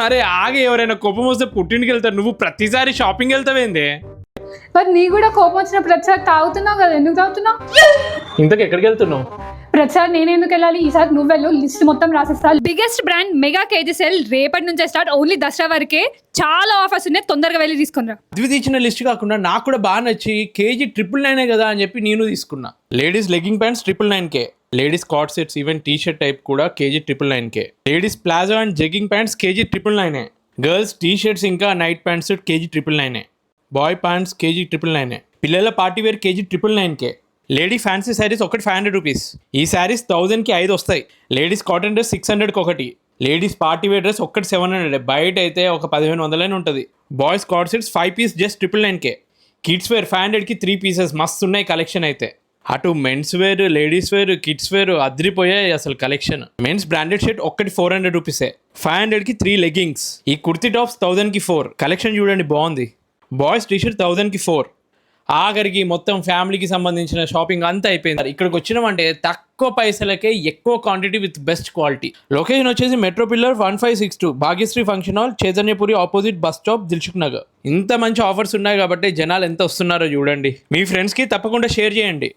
అరే ఆగే, ఎవరైనా కోపం వస్తే పుట్టింటికి వెళ్తారు, నువ్వు ప్రతిసారి షాపింగ్ వెళ్తావేంది? మరి నీ కూడా కోపం వచ్చిన ప్రతిసారి తాగుతున్నావు కదా, ఎందుకు తాగుతున్నావు? ఇంతకు ఎక్కడికి వెళ్తున్నావు? ప్రతిసారి నేను ఎందుకు వెళ్ళాలి? ఈసారి నువ్వు వెళ్ళు, లిస్ట్ మొత్తం రాసేస్తా. Biggest brand mega KG sale రేపటి నుంచే స్టార్ట్, ఓన్లీ దసరా వరకే. చాలా ఆఫర్స్ ఉన్నాయి, తొందరగా వెళ్ళి తీసుకున్నా. అద్వితి ఇచ్చిన లిస్ట్ కాకుండా నాకు కూడా బాగా నచ్చి కేజీ 999 కదా అని చెప్పి నేను తీసుకున్నా. Ladies legging pants 999K, ladies card sets even T shirt type కూడా KG 999K, ladies palazzo and jegging pants KG 999, girls T shirts ఇంకా night pants KG 999, boy pants KG 999, పిల్లల party wear KG 999K, lady fancy sarees ఒకటి 500 rupees, ఈ శారీస్ 1000కి 5 వస్తాయి. Ladies cotton dress 600కి ఒకటి, ladies party wear dress ఒకటి 700, బయట అయితే ఒక 1500 ఉంటుంది. Boys card sets 5 piece just 999K, kids wear 500కి 3 పీసెస్, మస్తు ఉన్నాయి కలెక్షన్ అయితే. అటు men's wear, ladies wear, kids wear అదిరిపోయాయి అసలు కలెక్షన్. మెన్స్ బ్రాండెడ్ షర్ట్ ఒక్కటి 400 రూపీసే, 500కి 3 లెగ్గింగ్స్. ఈ కుర్తీ టాప్స్ 1000కి 4, కలెక్షన్ చూడండి బాగుంది. బాయ్స్ టీ షర్ట్ 1000కి 4. ఆఖరికి మొత్తం ఫ్యామిలీకి సంబంధించిన షాపింగ్ అంతా అయిపోయింది. ఇక్కడికి వచ్చినామంటే తక్కువ పైసలకే ఎక్కువ quantity with best quality. Location వచ్చేసి metro pillar 1562 Bhagyashri function hall, Chaitanyapuri opposite bus stop, Dilsukhnagar. ఇంత మంచి ఆఫర్స్ ఉన్నాయి కాబట్టి జనాలు ఎంత వస్తున్నారో చూడండి. మీ ఫ్రెండ్స్కి తప్పకుండా షేర్ చేయండి.